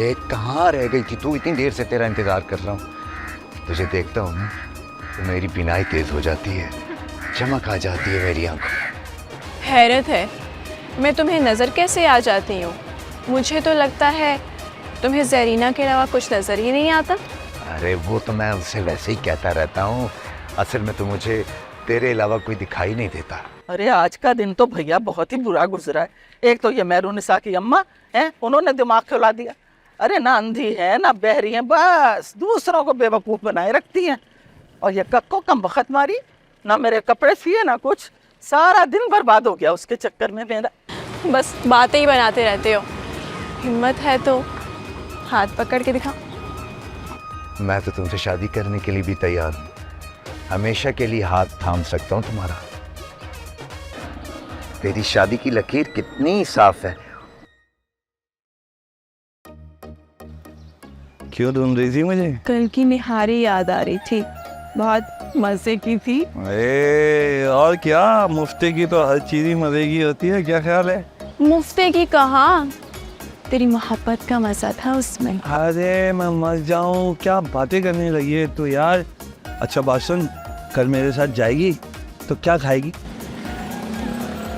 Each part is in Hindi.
अरे कहाँ रह गई थी तू? इतनी देर से तेरा इंतजार कर रहा हूँ। तुझे देखता हूँ ना तो मेरी बीनाई तेज हो जाती है, चमक आ जाती है मेरी आंखों। हैरत है, मैं तुम्हें नज़र कैसे आ जाती हूँ? मुझे तो लगता है तुम्हें ज़रीना के अलावा कुछ नज़र ही नहीं आता। अरे वो तो मैं उससे वैसे ही कहता रहता हूँ, असल में तो मुझे तेरे अलावा कोई दिखाई नहीं देता। अरे आज का दिन तो भैया बहुत ही बुरा गुजरा है। एक तो ये मेहरुनिसा की अम्मा है, उन्होंने दिमाग खिला दिया। अरे ना अंधी है ना बहरी है, बस दूसरों को बेवकूफ़ बनाए रखती हैं। और ये कक्को कम बखत मारी, ना मेरे कपड़े सिए ना कुछ, सारा दिन बर्बाद हो गया उसके चक्कर में मेरा। बस बातें ही बनाते रहते हो। हिम्मत है तो हाथ पकड़ के दिखा। मैं तो तुमसे शादी करने के लिए भी तैयार हूँ, हमेशा के लिए हाथ थाम सकता हूँ तुम्हारा। तेरी शादी की लकीर कितनी साफ है। क्यों ढूंढ रही थी मुझे? कल की निहारी याद आ रही थी, बहुत मजे की थी। अरे और क्या, मुफ्ते की तो हर चीज ही मजे की होती है, क्या ख्याल है? मुफ्ते की कहाँ, तेरी मोहब्बत का मजा था उसमें। अरे मैं मर जाऊं, क्या बातें करने लगी है तू यार। अच्छा बात सुन, कल मेरे साथ जाएगी तो क्या खाएगी?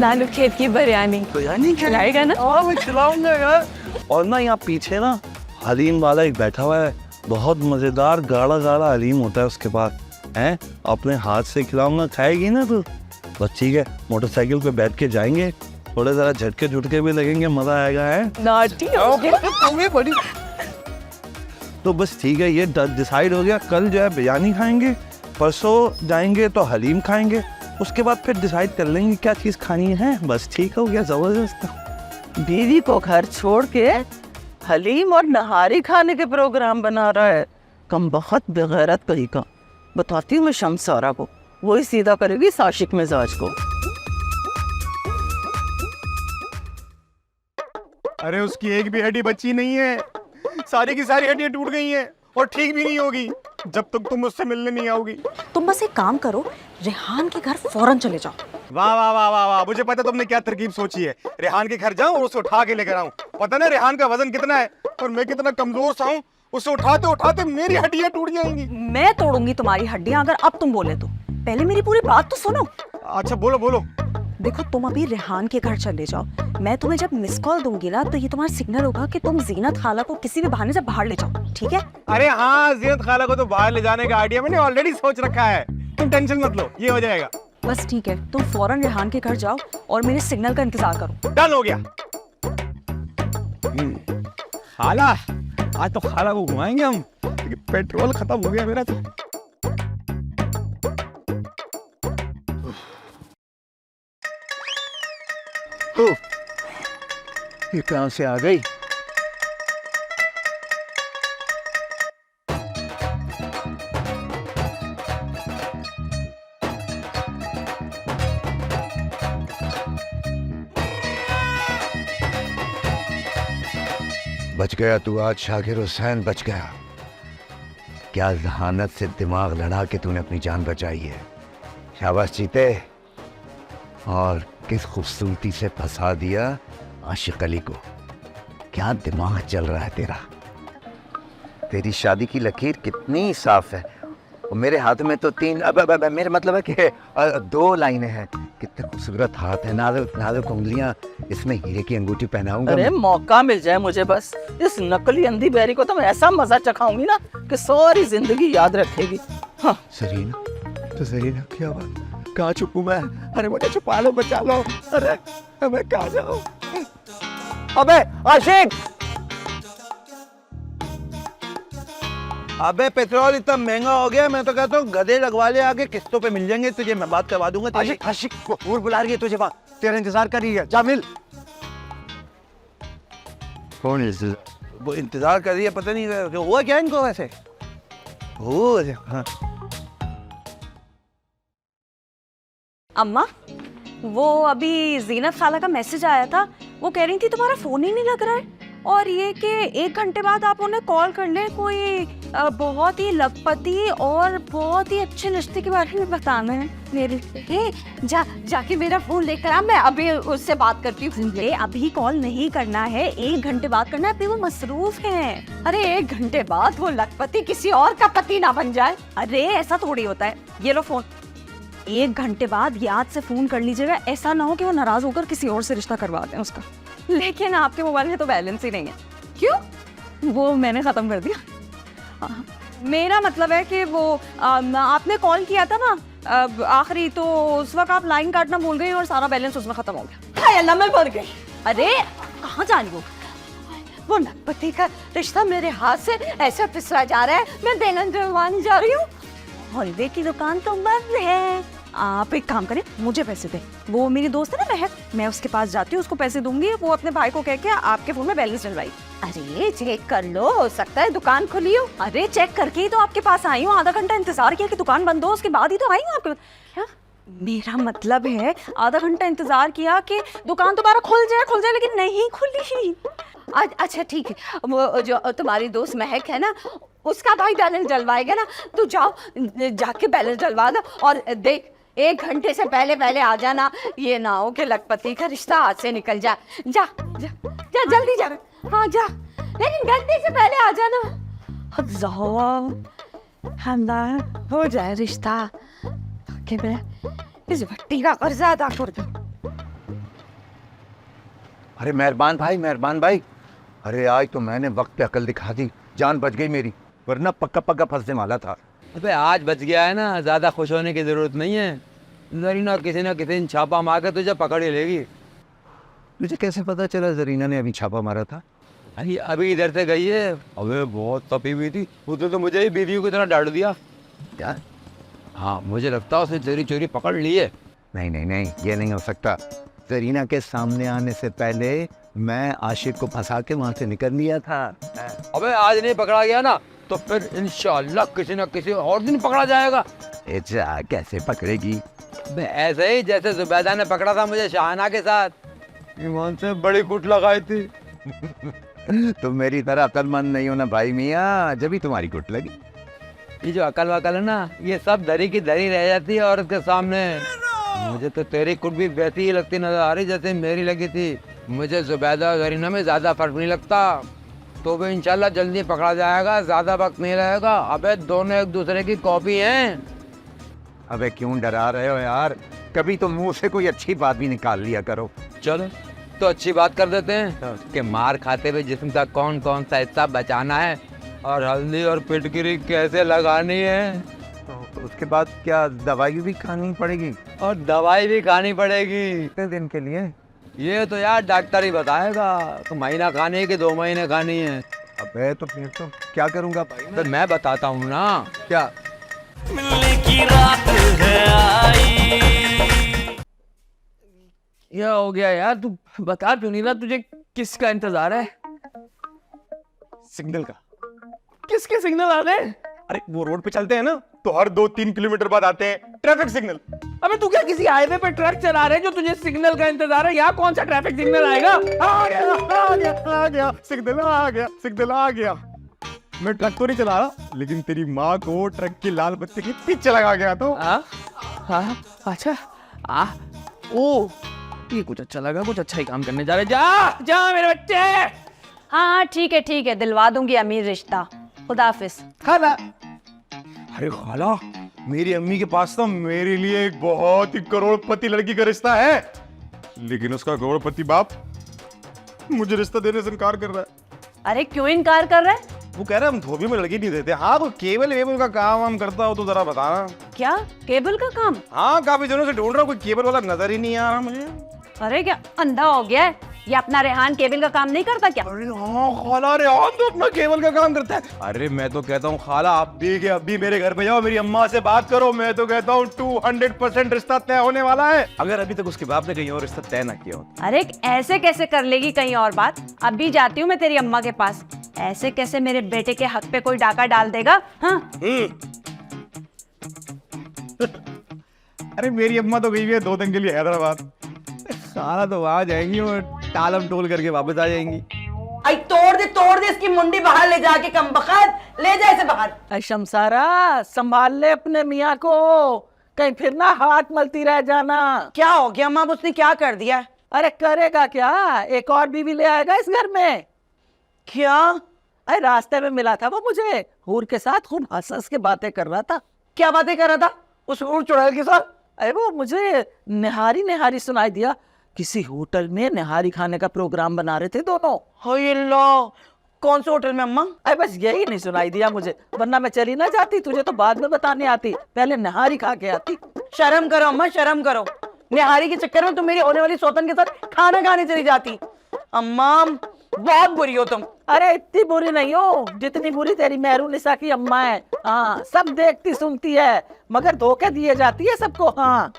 लालू खेत की बिरयानी। बिरयानी खिलाएगा ना? हाँ मैं खिलाऊंगा यार। और ना यहाँ पीछे ना हलीम वाला एक बैठा हुआ है, बहुत मजेदार गाढ़ा गाढ़ा हलीम होता है उसके पास, हैं? अपने हाथ से खिलाऊंगा, खाएगी ना तू? बस ठीक है, मोटरसाइकिल पे बैठ के जाएंगे, थोड़े जरा झटके झुटके भी लगेंगे, मजा आएगा है। नॉटी हो गया। तो बस ठीक है, ये डिसाइड हो गया, कल जो है बिरयानी खाएंगे, परसों जाएंगे तो हलीम खाएंगे, उसके बाद फिर डिसाइड कर लेंगे क्या चीज़ खानी है। बस ठीक हो गया, जबरदस्त। बीवी को घर छोड़ के हलीम और नहारी खाने के प्रोग्राम बना रहा है, कम बखत बेगैरत कहीं का। बताती हूँ मैं शमसारा को, वही सीधा करेगी इस आशिक मिजाज को। अरे उसकी एक भी हड्डी बची नहीं है, सारी की सारी हड्डियां टूट गई हैं और ठीक भी नहीं होगी जब तक तुम मुझसे मिलने नहीं आओगी। तुम बस एक काम करो, रेहान के घर फौरन चले जाओ। वाह वाह वाह वाह वाह, मुझे पता तुमने क्या तरकीब सोची है। रेहान के घर जाऊं और उसे उठा के लेकर आऊं। पता ना रेहान का वजन कितना है और मैं कितना कमजोर सा हूं, उसे उठाते उठाते मेरी हड्डियां टूट जाएंगी। मैं तोड़ूंगी तुम्हारी हड्डियां अगर अब तुम बोले तो। पहले मेरी पूरी बात तो सुनो। अच्छा बोलो बोलो। देखो तुम अभी रेहान के घर चले जाओ, मैं तुम्हें जब मिस कॉल दूंगी ना तो ये तुम्हारा सिग्नल होगा कि तुम जीनत खाला को किसी भी बहाने से बाहर ले जाओ, ठीक है? अरे हाँ, जीनत खाला को तो बाहर ले जाने का आइडिया मैंने ऑलरेडी सोच रखा है, तुम टेंशन मत लो, ये हो जाएगा। बस ठीक है, तुम फौरन रेहान के घर जाओ और मेरे सिग्नल का इंतजार करो। डन हो गया। खाला, आज तो खाला को घुमाएंगे हम, लेकिन पेट्रोल खत्म हो गया मेरा तो। ये कहाँ से आ गई? बच गया तू आज शाकिर हुसैन, बच गया। क्या जहानत से दिमाग लड़ा के तूने अपनी जान बचाई है। शाबाश चीते। और किस खूबसूरती से फंसा दिया आशिक अली को। क्या दिमाग चल रहा है तेरा। तेरी शादी की लकीर कितनी साफ है। और मेरे हाथ में तो तीन मेरा मतलब है कि दो लाइनें हैं। कितने खूबसूरत हाथ है, नाजुक नाजुक उंगलियां, इसमें हीरे की अंगूठी पहनाऊंगा। अरे मौका मिल जाए मुझे बस, इस नकली अंधी बैरी को तो मैं ऐसा मजा चखाऊंगी ना कि सारी जिंदगी याद रखेगी। हाँ। सरीना, तो सरीना क्या बात, कहाँ छुपूं मैं? अरे मुझे छुपा लो, बचा लो। अरे मैं कहाँ जाऊँ? अबे आशिक! अबे पेट्रोल इतना महंगा हो गया, मैं तो कहता हूँ गधे लगवा ले, आगे किस्तों पे मिल जाएंगे तुझे, मैं बात करवा दूंगा। आशिक, आशिक वो बुला रही है तुझे, वहाँ तेरा इंतजार कर रही है, जा मिल। कौन है? वो इंतजार कर रही है, पता नहीं हुआ क्या इनको वैसे। हो हाँ। अम्मा, वो अभी जीनत खाला का मैसेज आया था, वो कह रही थी तुम्हारा फोन ही नहीं लग रहा है, और ये कि 1 घंटे बाद आप उन्हें कॉल कर लें, कोई बहुत ही लखपति और बहुत ही अच्छे रिश्ते के बारे में बताना है मेरे। जाके मेरा फोन लेकर आ, मैं अभी उससे बात करती हूँ। अभी कॉल नहीं करना है, 1 घंटे बाद करना है, अभी वो मसरूफ है। अरे 1 घंटे बाद वो लखपति किसी और का पति ना बन जाए। अरे ऐसा थोड़ी होता है, ये लो फोन। 1 घंटे बाद याद से फोन कर लीजिएगा, ऐसा ना हो कि वो नाराज होकर किसी और से रिश्ता करवा दें उसका। लेकिन आपके मोबाइल में तो बैलेंस ही नहीं है। क्यों? वो मैंने खत्म कर दिया। मेरा मतलब है कि वो आपने कॉल किया था ना आखिरी, तो उस वक्त आप लाइन काटना भूल गई और सारा बैलेंस उसमें खत्म हो गया। हाय अल्लाह, मैं मर गई। अरे कहाँ जा रही हो? वो लखपति का रिश्ता मेरे हाथ से ऐसा फिसला जा रहा है, मैं देना दिलवाने जा रही हूँ। हलवे की दुकान तो बंद है। आप एक काम करें, मुझे पैसे दे। वो मेरी दोस्त है ना महक, मैं उसके पास जाती हूँ, उसको पैसे दूंगी, वो अपने भाई को कह के आपके फोन में बैलेंस डलवाई। अरे चेक कर लो, हो सकता है दुकान खुली हो। अरे चेक करके ही तो आपके पास आई हूँ, आधा घंटा इंतजार किया कि दुकान बंद हो, उसके बाद ही तो आई हूँ आपके। क्या? मेरा मतलब है आधा घंटा इंतजार किया कि दुकान दोबारा खुल जाए, लेकिन नहीं खुली। अच्छा ठीक है, वो जो तुम्हारी दोस्त महक है ना, उसका भाई बैलेंस डलवाएगा ना, तू जाओ जाके बैलेंस डलवा दो। और देख, 1 घंटे से पहले आ जाना, ये ना हो कि लखपति का रिश्ता हाथ से निकल जाए। जा जा जा, जल्दी जा। हाँ जा, लेकिन गलती से पहले आ जाना। अल्लाह हो जाए रिश्ता, ताकि मैं इस भट्टी का कर्जा अदा कर दूं। अरे मेहरबान भाई, अरे आज तो मैंने वक्त पे अकल दिखा दी, जान बच गई मेरी, वरना पक्का फंसने वाला था। अबे आज बच गया है ना, ज़्यादा खुश होने की ज़रूरत नहीं है। जरीना किसी न किसी ने छापा मार के तुझे पकड़ ही लेगी। तुझे कैसे पता चला जरीना ने अभी छापा मारा था? अभी इधर से गई है। अबे बहुत तपी हुई थी, उसने तो मुझे ही बीवियों की तरह डांट दिया। क्या? हाँ, मुझे लगता है उसने चोरी पकड़ ली है। नहीं, ये नहीं हो सकता। जरीना के सामने आने से पहले मैं आशिक को फंसा के वहाँ से निकल लिया था। अबे आज नहीं पकड़ा गया ना, तो फिर इंशाल्लाह किसी न किसी और दिन पकड़ा जाएगा। जा, कैसे पकड़ेगी? ऐसे ही जैसे जुबैदा ने पकड़ा था मुझे शाहना के साथ, ईमान से बड़ी कुट लगाई थी। तुम मेरी तरह अक्लमंद नहीं हो ना भाई मियाँ, जब भी तुम्हारी कुट लगी। ये जो अकल वकल है ना, ये सब दरी की दरी रह जाती है औरत के सामने। मुझे तो तेरी कुट भी वैसी ही लगती नजर आ रही जैसे मेरी लगी थी। मुझे जुबैदा और जरीना में ज़्यादा फर्क नहीं लगता। तो भी इंशाल्लाह जल्दी पकड़ा जाएगा, ज़्यादा वक्त नहीं रहेगा। अबे दोनों एक दूसरे की कॉपी हैं। अबे क्यों डरा रहे हो यार, कभी तो मुंह से कोई अच्छी बात भी निकाल लिया करो। चलो तो अच्छी बात कर देते हैं कि मार खाते हुए जिस्म का कौन कौन सा हिस्सा बचाना है और हल्दी और फिटकिरी कैसे लगानी है। तो उसके बाद क्या दवाई भी खानी पड़ेगी? और दवाई भी खानी पड़ेगी। कितने दिन के लिए? ये तो यार डॉक्टर ही बताएगा, तो महीना खानी है कि 2 महीने खानी है। अबे तो फिर तो क्या करूँगा भाई? तो मैं बताता हूँ ना। क्या? मिलने की रात है आई। क्या हो गया यार, तू बता क्यों नहीं रहा? तुझे किसका इंतजार है? सिग्नल का। किसके सिग्नल आ रहे हैं? अरे वो रोड पे चलते हैं ना, तो हर 2-3 किलोमीटर बाद आते हैं ट्रैफिक सिग्नल। अबे तू क्या किसी हाईवे पे ट्रक चला रहे हैं जो तुझे सिग्नल का इंतजार है? यहाँ कौन सा ट्रैफिक सिग्नल आएगा? सिग्नल आ गया। मैं ट्रक तो नहीं चला रहा, लेकिन तेरी माँ को ट्रक की लाल बत्ती के पीछे लगा गया तो। अच्छा ओ, ये कुछ अच्छा लगा, कुछ अच्छा ही काम करने जा रहे। जा मेरे बच्चे। हाँ ठीक है, दिलवा दूंगी अमीर रिश्ता। खुदा हाफिज। खाला। अरे खाला, मेरी अम्मी के पास तो मेरे लिए एक बहुत ही करोड़पति लड़की का रिश्ता है, लेकिन उसका करोड़पति बाप मुझे रिश्ता देने से इनकार कर रहा है। अरे क्यों इनकार कर रहे हैं? वो कह रहा है हम धोबी में लड़की नहीं देते। हाँ, तो केबल का काम हम करता हो तो जरा बताना। क्या केबल का काम? हाँ, काफी दिनों से ढूंढ रहा हूँ, कोई केबल वाला नजर ही नहीं आ रहा मुझे। अरे क्या अंधा हो गया है? ये अपना रेहान केबल का काम नहीं करता क्या? अरे हाँ खाला, रेहान तो अपना केबल का काम करता है। अरे मैं तो कहता हूँ खाला, आप भी अभी मेरे घर पे जाओ, मेरी अम्मा से बात करो। मैं तो कहता हूँ 200% रिश्ता तय होने वाला है, अगर अभी तक उसके बाप ने कहीं और रिश्ता तय ना किया हो। अरे ऐसे कैसे कर लेगी कहीं और बात? अभी जाती हूँ मैं तेरी अम्मा के पास। ऐसे कैसे मेरे बेटे के हक पे कोई डाका डाल देगा? हाँ अरे मेरी अम्मा तो गई हुई है 2 दिन के लिए हैदराबाद। सारा तो वहां जाएंगी और टालम टोल करके वापस आ जाएंगी। आई तोड़ दे इसकी मुंडी बाहर ले जाके, कम बखत ले जा इसे बाहर। अरे शमसारा, संभाल ले अपने मियाँ को, कहीं फिर ना हाथ मलती रह जाना। क्या हो गया अम्मा, उसने क्या कर दिया है? अरे करेगा क्या, एक और बीवी ले आएगा इस घर में। क्या? अरे रास्ते में मिला था वो मुझे, हूर के साथ खूब हंस हंस के बातें कर रहा था। क्या बातें कर रहा था उस हूर चुड़ैल के साथ? अरे वो मुझे निहारी निहारी सुनाई दिया, किसी होटल में निहारी खाने का प्रोग्राम बना रहे थे दोनों। हाय अल्लाह, कौन से होटल में अम्मा? अरे बस यही नहीं सुनाई दिया मुझे, वरना मैं चली ना जाती, तुझे तो बाद में बताने आती, पहले निहारी खा के आती। शर्म करो अम्मा, शर्म करो। निहारी के चक्कर में तुम मेरी होने वाली सौतन के साथ खाना खाने चली जाती। अम्मा बहुत बुरी हो तुम। अरे इतनी बुरी नहीं हो जितनी बुरी तेरी मेहरुनिसा की अम्मा है। हाँ, सब देखती सुनती है, मगर धोखे दिए जाती है सबको। हाँ,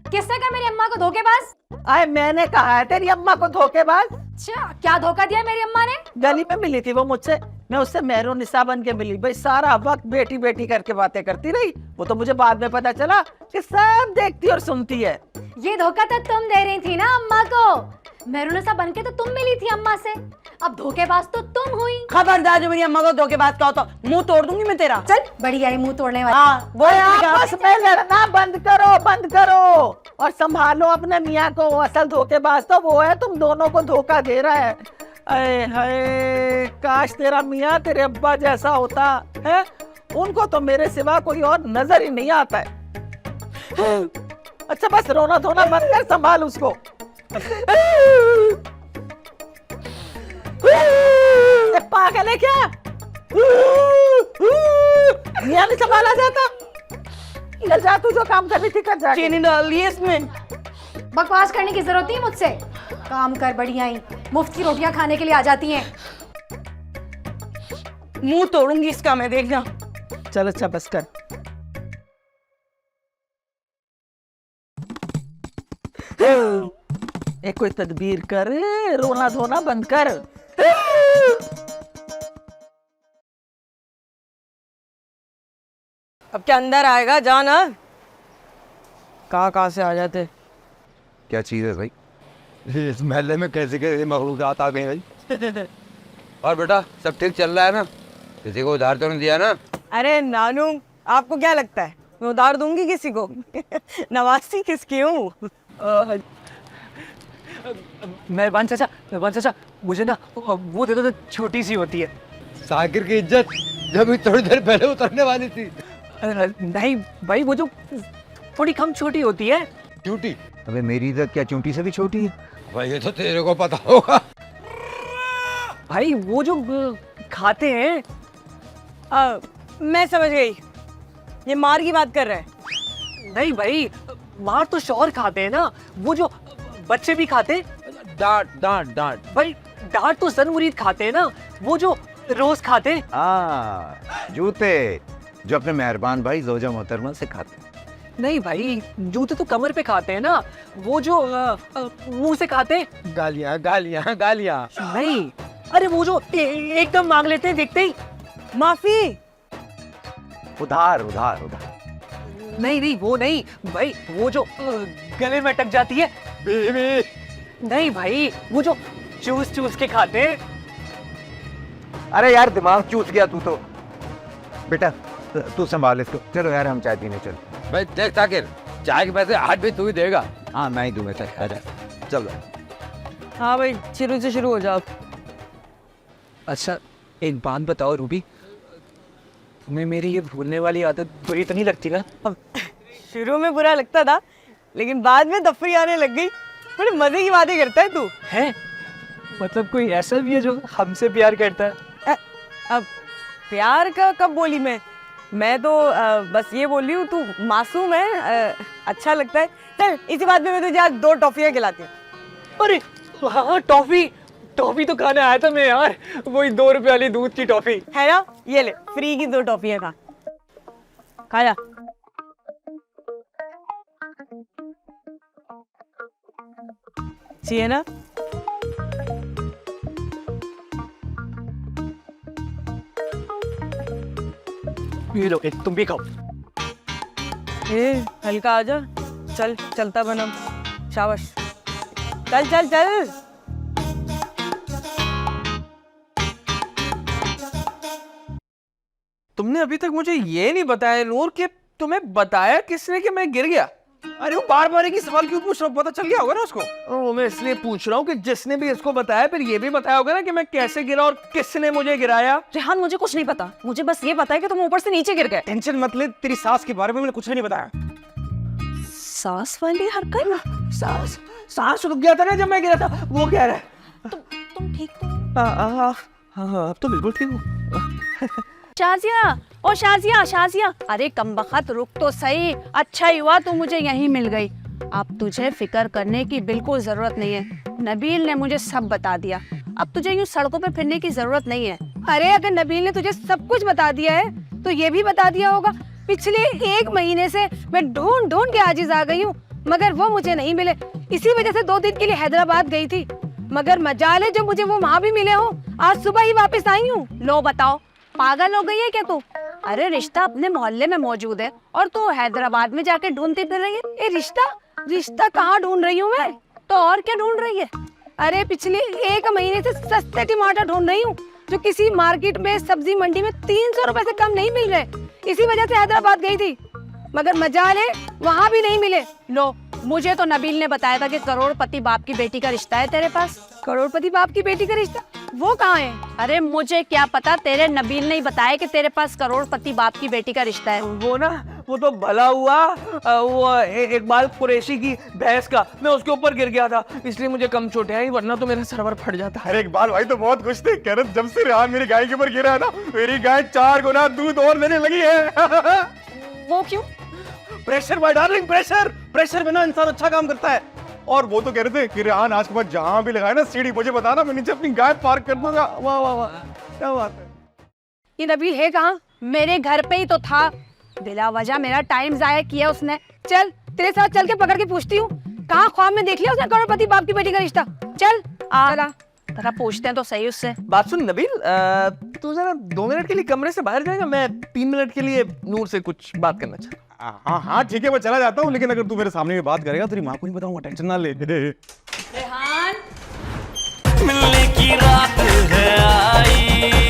किसने कहा मेरी अम्मा को धोखेबाज? आए मैंने कहा है तेरी अम्मा को धोखेबाज। अच्छा, क्या धोखा दिया मेरी अम्मा ने? गली में मिली थी वो मुझसे, मैं उससे मेहरुनिसा बन के मिली। भाई सारा वक्त बेटी बेटी करके बातें करती रही, वो तो मुझे बाद में पता चला कि सब देखती और सुनती है। ये धोखा तो तुम दे रही थी ना अम्मा को, मेहरुनिसा बन के तो तुम मिली थी अम्मा से, अब धोखेबाज तो तुम हुई। खबरदार जो मेरी अम्मा को धोखेबाज कहा तो मुंह तोड़ दूंगी मैं तेरा। चल, बढ़िया है मुंह तोड़ने वाली। हाँ, वो आपस में लड़ना बंद करो, बंद करो और संभालो अपने मियाँ को। असल धोखेबाज तो वो है, तुम दोनों को धोखा दे रहा है। अरे हाय, काश तेरा मियाँ तेरे अब्बा जैसा होता है, उनको तो मेरे सिवा कोई और नजर ही नहीं आता है। अच्छा बस रोना धोना बंद कर, संभाल उसको। पागल है क्या? मियाँ नहीं संभाला जाता? इधर जा, तू जो काम करनी थी कर जा। चीनी डाल दी इसमें। बकवास करने की जरूरत नहीं मुझसे, काम कर बढ़िया ही, मुफ्त की रोटियां खाने के लिए आ जाती हैं। मुंह तोड़ूंगी इसका मैं, देखना। चल अच्छा बस कर। एक कोई तदबीर कर, रोना धोना बंद कर। अब क्या अंदर आएगा, जाना। कहाँ से आ जाते। क्या चीज़ है भाई? इस महल्ले में कैसे कैसे मखलूक़ात आ गए भाई? और बेटा सब ठीक चल रहा है ना? किसी को उधार तो नहीं दिया ना? अरे नानू, आपको क्या लगता है मैं उधार दूंगी किसी को? नवासी किसकी हूँ? मेहरबान चाचा, मुझे ना वो दे दो, छोटी सी होती है। साकिर की इज्जत जब भी थोड़ी देर पहले उतरने वाली थी। नहीं भाई, वो जो थोड़ी कम छोटी होती है। ड्यूटी? अबे मेरी इज्जत क्या चूंटी से भी छोटी है? भाई ये तो तेरे को पता होगा। भाई वो जो खाते हैं। मैं समझ गई, ये मार की बात कर रहे हैं। नहीं भाई, मार तो शौहर खाते हैं ना, वो जो बच्चे भी खाते। डांट डांट डांट। भाई डांट तो सन मुरीद खाते हैं ना, वो जो रोज खाते। जूते जो अपने मेहरबान भाई जोजा मोहतरमा से खाते। नहीं भाई, जूते तो कमर पे खाते हैं ना, वो जो मुंह से खाते। गालियां गालियां गालियां। नहीं, अरे वो जो एकदम मांग लेते हैं देखते ही। माफी। उधार उधार उधार। नहीं वो नहीं भाई, वो जो गले में अटक जाती है। बेबी। नहीं भाई, वो जो चूस चूस के खाते हैं। अरे यार दिमाग चूस गया तू तो। बेटा तू संभाल इसको, चलो यार हम चाय पीने चल। भाई देख साकिर, चाय के पैसे आज भी तू ही देगा। हाँ मैं ही दूंगा चाय, आजा चल। हाँ भाई, शुरू से शुरू हो जाओ। अच्छा एक बात बताओ रूबी, तुम्हें मेरी ये भूलने वाली आदत बुरी तो नहीं लगती ना? शुरू में बुरा लगता था, लेकिन बाद में तफरी आने लग गई। बड़े मजे की बातें करता है तू। है मतलब कोई ऐसा भी है जो हमसे प्यार करता है? अब प्यार का कब बोली मैं तो बस ये बोल रही हूँ, तू मासूम है, अच्छा लगता है। चल इसी बात में मैं तुझे आज 2 टॉफियाँ खिलाती हूँ। अरे हाँ, टॉफी तो खाने आया था मैं यार, वही 2 रुपए वाली दूध की टॉफी है ना, ये ले फ्री की 2 टॉफियाँ खा जा। चाहिए ना? ये लो, एक तुम भी खाओ। हल्का आजा, चल चलता बनम, शाबाश, चल चल चल। तुमने अभी तक मुझे ये नहीं बताया नूर कि तुम्हें बताया किसने कि मैं गिर गया? अरे वो बार बार एक ही सवाल क्यों पूछ रहा हूँ, पता चल गया होगा ना उसको। वो मैं इसलिए पूछ रहा हूँ कि जिसने भी इसको बताया फिर ये भी बताया होगा ना कि मैं कैसे गिरा और किसने मुझे गिराया। रेहान मुझे कुछ नहीं पता, मुझे बस ये पता है कि तुम ऊपर से नीचे गिर गए। टेंशन मत ले, तेरी सास के बारे में मैंने कुछ नहीं बताया। सास वाली हरकत? सांस रुक गया था ना जब मैं गिरा था, वो कह रहा है। तुम ठीक तो? हाँ अब तो बिल्कुल ठीक हूँ। शाजिया, ओ शाजिया, शाजिया, अरे कमबख्त रुक तो सही, अच्छा ही हुआ तू मुझे यहीं मिल गई। अब तुझे फिक्र करने की बिल्कुल जरूरत नहीं है, नबील ने मुझे सब बता दिया। अब तुझे यूं सड़कों पे फिरने की जरूरत नहीं है। अरे अगर नबील ने तुझे सब कुछ बता दिया है तो ये भी बता दिया होगा पिछले 1 महीने से मैं ढूंढ ढूंढ के आजिज आ गई हूँ, मगर वो मुझे नहीं मिले। इसी वजह से 2 दिन के लिए हैदराबाद गई थी, मगर मजाल है जो मुझे वो वहाँ भी मिले हो। आज सुबह ही वापस आई हूँ। लो बताओ, पागल हो गई है क्या तू? अरे रिश्ता अपने मोहल्ले में मौजूद है और तू हैदराबाद में जाके ढूंढती फिर रही है। ये रिश्ता कहाँ ढूंढ रही हूँ मैं? तो और क्या ढूंढ रही है? अरे पिछले 1 महीने से सस्ते टमाटर ढूंढ रही हूँ जो किसी मार्केट में सब्जी मंडी में 300 रुपए से कम नहीं मिल रहे। इसी वजह से हैदराबाद गई थी, मगर मजाल है वहाँ भी नहीं मिले। लो, मुझे तो नबील ने बताया था कि करोड़पति बाप की बेटी का रिश्ता है तेरे पास। करोड़पति बाप की बेटी का रिश्ता? वो कहाँ है? अरे मुझे क्या पता, तेरे नबील ने ही बताया कि तेरे पास करोड़पति बाप की बेटी का रिश्ता है। वो तो भला हुआ वो इकबाल कुरैशी की भैंस का, मैं उसके ऊपर गिर गया था इसलिए मुझे कम चोटें आई, वरना तो मेरा सरवर फट जाता। अरे इकबाल भाई तो बहुत खुश थे, कह रहे जब से रेहान मेरी गाय के ऊपर गिरा है ना, मेरी गाय 4 गुना दूध और देने लगी है। वो क्यों? प्रेशर माय डार्लिंग, प्रेशर बिना इंसान अच्छा काम करता है। और वो तो कह रहे थे कि रेहान आज के बाद जहां भी लगाए ना सीढ़ी मुझे बताना, मैं नीचे अपनी गाय पार्क कर दूंगा। वाह वाह वाह, क्या बात है। ये नबील है कहाँ? मेरे घर पे ही तो था, बिला वजह मेरा टाइम जाया किया उसने। चल तेरे साथ चल के पकड़ के पूछती हूँ, कहाँ ख्वाब में देख लिया उसने करोड़पति बाप की बेटी का रिश्ता? चल चला, जरा पूछते हैं तो सही उससे। बात सुन नबील, तू जरा 2 मिनट के लिए कमरे से बाहर जाएगा, मैं 3 मिनट के लिए नूर से कुछ बात करना चाहता हूँ। हाँ ठीक है, मैं चला जाता हूँ, लेकिन अगर तू मेरे सामने में बात करेगा तेरी माँ को नहीं बताऊंगा, टेंशन ना ले। मिलने की रात है आई।